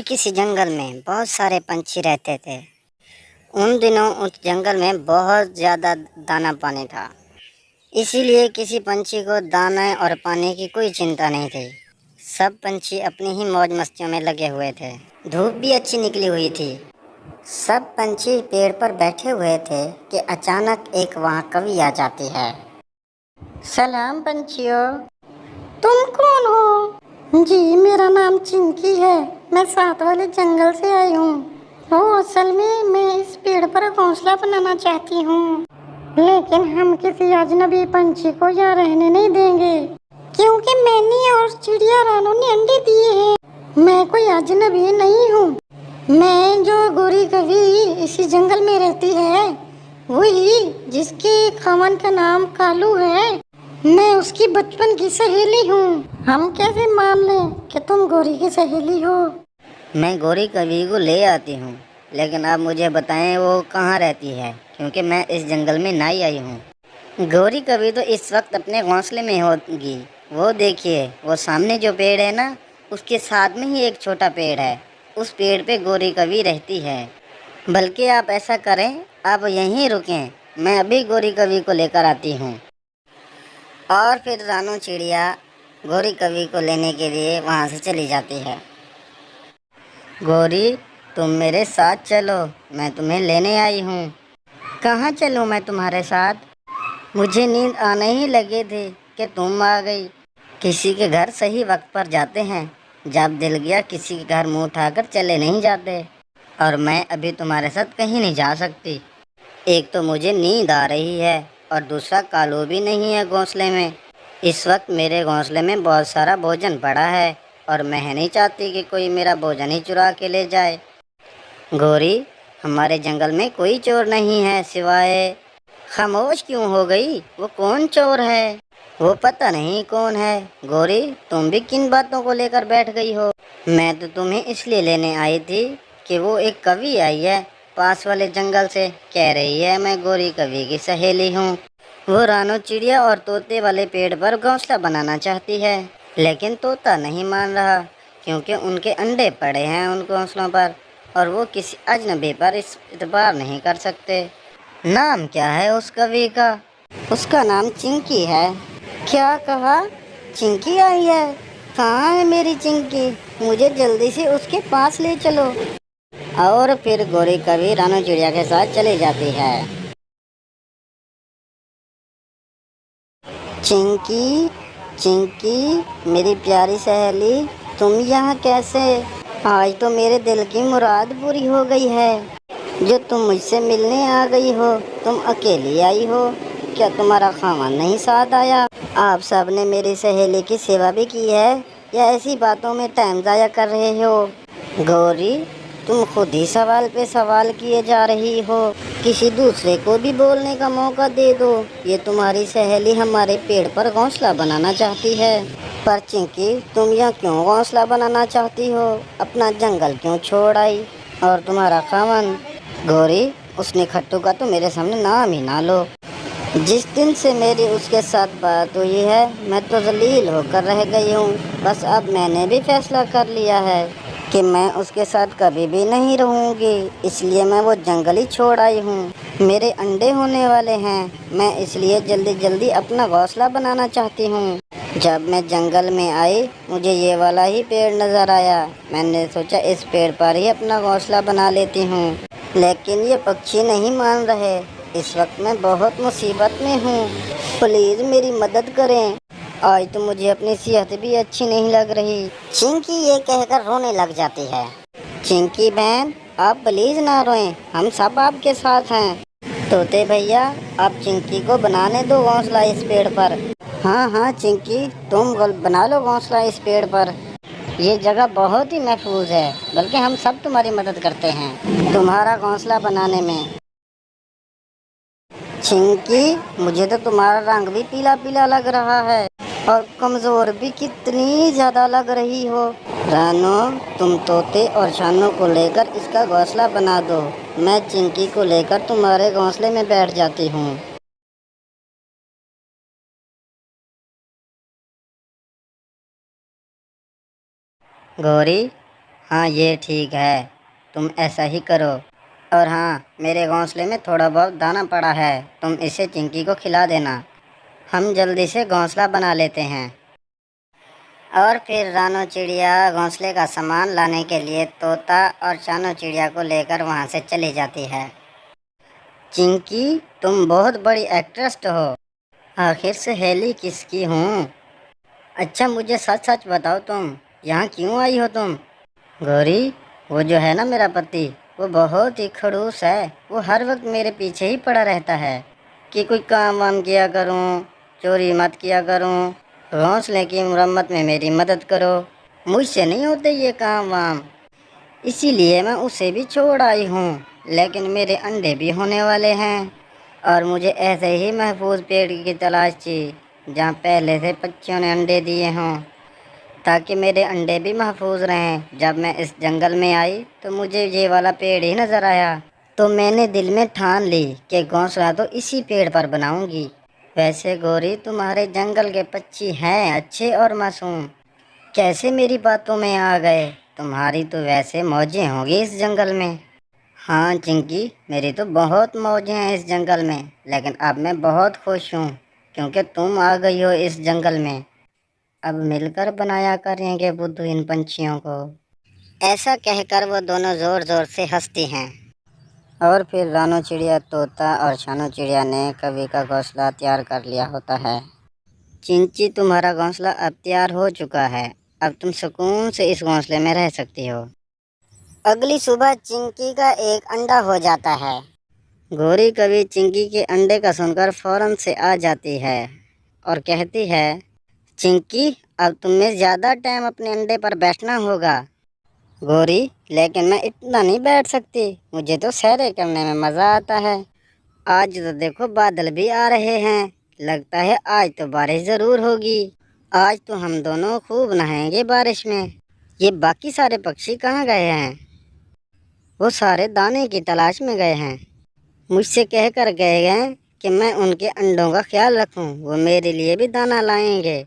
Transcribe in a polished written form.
किसी जंगल में बहुत सारे पंछी रहते थे। उन दिनों उस जंगल में बहुत ज़्यादा दाना पानी था, इसीलिए किसी पंछी को दाने और पानी की कोई चिंता नहीं थी। सब पंछी अपनी ही मौज मस्तियों में लगे हुए थे। धूप भी अच्छी निकली हुई थी। सब पंछी पेड़ पर बैठे हुए थे कि अचानक एक वहाँ कवि आ जाती है। सलाम पंछियों। तुम कौन हो? जी मेरा नाम चिंकी है, मैं साथ वाले जंगल से आई हूँ। असल में मैं इस पेड़ पर घोंसला बनाना चाहती हूँ, लेकिन हम किसी अजनबी पंछी को यहाँ रहने नहीं देंगे, क्योंकि मैंने और चिड़िया रानों ने अंडे दिए हैं। मैं कोई अजनबी नहीं हूँ। मैं जो गोरी कवि इसी जंगल में रहती है, वही जिसके खामन का नाम कालू है, मैं उसकी बचपन की सहेली हूँ। हम कैसे मान लें कि तुम गौरी की सहेली हो? मैं गौरी कवि को ले आती हूँ, लेकिन आप मुझे बताएं वो कहाँ रहती है, क्योंकि मैं इस जंगल में नई आई हूँ। गौरी कवि तो इस वक्त अपने घोंसले में होगी। वो देखिए, वो सामने जो पेड़ है ना, उसके साथ में ही एक छोटा पेड़ है। उस पेड़ पे गौरी कवि रहती है। बल्कि आप ऐसा करें, आप यहीं रुकें, मैं अभी गौरी कवि को लेकर आती हूँ। और फिर रानू चिड़िया गौरी कवि को लेने के लिए वहाँ से चली जाती है। गौरी, तुम मेरे साथ चलो, मैं तुम्हें लेने आई हूँ। कहाँ चलूँ मैं तुम्हारे साथ? मुझे नींद आने ही लगे थे कि तुम आ गई। किसी के घर सही वक्त पर जाते हैं, जब दिल गया किसी के घर मुँह उठाकर चले नहीं जाते। और मैं अभी तुम्हारे साथ कहीं नहीं जा सकती। एक तो मुझे नींद आ रही है, और दूसरा कालू भी नहीं है घोंसले में। इस वक्त मेरे घोंसले में बहुत सारा भोजन पड़ा है, और मैं नहीं चाहती कि कोई मेरा भोजन ही चुरा के ले जाए। गौरी, हमारे जंगल में कोई चोर नहीं है सिवाय। खामोश क्यों हो गई? वो कौन चोर है? वो पता नहीं कौन है। गौरी, तुम भी किन बातों को लेकर बैठ गई हो? मैं तो तुम्हें इसलिए लेने आई थी कि वो एक कवि आई है पास वाले जंगल से, कह रही है मैं गौरी कवि की सहेली हूँ। वो रानू चिड़िया और तोते वाले पेड़ पर घोंसला बनाना चाहती है, लेकिन तोता नहीं मान रहा, क्योंकि उनके अंडे पड़े हैं उन घोंसलों पर, और वो किसी अजनबी पर इस इतबार नहीं कर सकते। नाम क्या है उस कवि का? उसका नाम चिंकी है। क्या कहा? चिंकी आई है? कहाँ है मेरी चिंकी? मुझे जल्दी से उसके पास ले चलो। और फिर गौरी कवि रानू चिड़िया के साथ चली जाती है। चिंकी, चिंकी मेरी प्यारी सहेली, तुम यहाँ कैसे? आज तो मेरे दिल की मुराद पूरी हो गई है, जो तुम मुझसे मिलने आ गई हो। तुम अकेली आई हो? क्या तुम्हारा खामन नहीं साथ आया? आप सब ने मेरी सहेली की सेवा भी की है, या ऐसी बातों में टाइम ज़ाया कर रहे हो? गौरी, तुम खुद ही सवाल पे सवाल किए जा रही हो। किसी दूसरे को भी बोलने का मौका दे दो। ये तुम्हारी सहेली हमारे पेड़ पर घोंसला बनाना चाहती है। पर चिंकी, तुम यहाँ क्यों घोंसला बनाना चाहती हो? अपना जंगल क्यों छोड़ आई? और तुम्हारा खामन? गौरी, उसने खट्टू का तो मेरे सामने नाम ही ना लो। जिस दिन से मेरी उसके साथ बात हुई है, मैं तो जलील होकर रह गई हूँ। बस अब मैंने भी फैसला कर लिया है कि मैं उसके साथ कभी भी नहीं रहूँगी, इसलिए मैं वो जंगल ही छोड़ आई हूँ। मेरे अंडे होने वाले हैं, मैं इसलिए जल्दी जल्दी अपना घोंसला बनाना चाहती हूँ। जब मैं जंगल में आई, मुझे ये वाला ही पेड़ नज़र आया। मैंने सोचा इस पेड़ पर ही अपना घोंसला बना लेती हूँ, लेकिन ये पक्षी नहीं मान रहे। इस वक्त मैं बहुत मुसीबत में हूँ, प्लीज़ मेरी मदद करें। आज तो मुझे अपनी सेहत भी अच्छी नहीं लग रही। चिंकी ये कहकर रोने लग जाती है। चिंकी बहन, आप प्लीज़ ना रोएं, हम सब आपके साथ हैं। तोते भैया, आप चिंकी को बनाने दो घोंसला इस पेड़ पर। हाँ हाँ चिंकी, तुम बना लो घोंसला इस पेड़ पर। ये जगह बहुत ही महफूज है, बल्कि हम सब तुम्हारी मदद करते हैं तुम्हारा घोंसला बनाने में। चिंकी, मुझे तो तुम्हारा रंग भी पीला पीला लग रहा है, और कमज़ोर भी कितनी ज़्यादा लग रही हो। रानो, तुम तोते और शानों को लेकर इसका घोंसला बना दो। मैं चिंकी को लेकर तुम्हारे घोंसले में बैठ जाती हूँ। गौरी, ہاں یہ ٹھیک ہے، تم ایسا ہی کرو۔ اور ہاں، میرے گھونسلے میں تھوڑا بہت دانہ پڑا ہے، تم اسے چنکی کو کھلا دینا۔ ہم جلدی سے گھونسلہ بنا لیتے ہیں۔ اور پھر رانو چڑیا گھونسلے کا سامان لانے کے لیے طوطا اور چانو چڑیا کو لے کر وہاں سے چلی جاتی ہے۔ چنکی، تم بہت بڑی ایکٹریس ہو، آخر سہیلی کس کی ہوں؟ اچھا مجھے سچ سچ بتاؤ، تم یہاں کیوں آئی ہو تم؟ گوری، وہ جو ہے نا میرا پتی، وہ بہت ہی خڑوس ہے، وہ ہر وقت میرے پیچھے ہی پڑا رہتا ہے کہ کوئی کام وام کیا کروں، چوری مت کیا کروں، گھونسلے کی مرمت میں میری مدد کرو۔ مجھ سے نہیں ہوتے یہ کام وام، اسی لیے میں اسے بھی چھوڑ آئی ہوں، لیکن میرے انڈے بھی ہونے والے ہیں، اور مجھے ایسے ہی محفوظ پیڑ کی تلاش تھی جہاں پہلے سے پچیوں نے انڈے دیے ہوں، تاکہ میرے انڈے بھی محفوظ رہیں۔ جب میں اس جنگل میں آئی تو مجھے یہ والا پیڑ ہی نظر آیا، تو میں نے دل میں ٹھان لی کہ گھونسلہ تو اسی پیڑ پر بناؤں گی۔ ویسے گوری، تمہارے جنگل کے پچھی ہیں اچھے اور معصوم، کیسے میری باتوں میں آ گئے؟ تمہاری تو ویسے موجیں ہوں گی اس جنگل میں۔ ہاں چنکی، میری تو بہت موجیں ہیں اس جنگل میں، لیکن اب میں بہت خوش ہوں کیونکہ تم آ گئی ہو اس جنگل میں۔ اب مل کر بنایا کریں گے بدھو ان پنچھیوں کو۔ ایسا کہہ کر وہ دونوں زور زور سے ہنستی ہیں۔ اور پھر رانو چڑیا، طوطا اور چانو چڑیا نے کبھی کا گھونسلہ تیار کر لیا ہوتا ہے۔ چنچی، تمہارا گھونسلہ اب تیار ہو چکا ہے، اب تم سکون سے اس گھونسلے میں رہ سکتی ہو۔ اگلی صبح چنکی کا ایک انڈا ہو جاتا ہے۔ گوری کبھی چنکی کے انڈے کا سن کر فوراً سے آ جاتی ہے اور کہتی ہے، چنکی، اب تمہیں زیادہ ٹائم اپنے انڈے پر بیٹھنا ہوگا۔ گوری، لیکن میں اتنا نہیں بیٹھ سکتی، مجھے تو سیریں کرنے میں مزہ آتا ہے۔ آج تو دیکھو بادل بھی آ رہے ہیں، لگتا ہے آج تو بارش ضرور ہوگی۔ آج تو ہم دونوں خوب نہائیں گے بارش میں۔ یہ باقی سارے پکشی کہاں گئے ہیں؟ وہ سارے دانے کی تلاش میں گئے ہیں، مجھ سے کہہ کر گئے ہیں کہ میں ان کے انڈوں کا خیال رکھوں، وہ میرے لیے بھی دانہ لائیں گے۔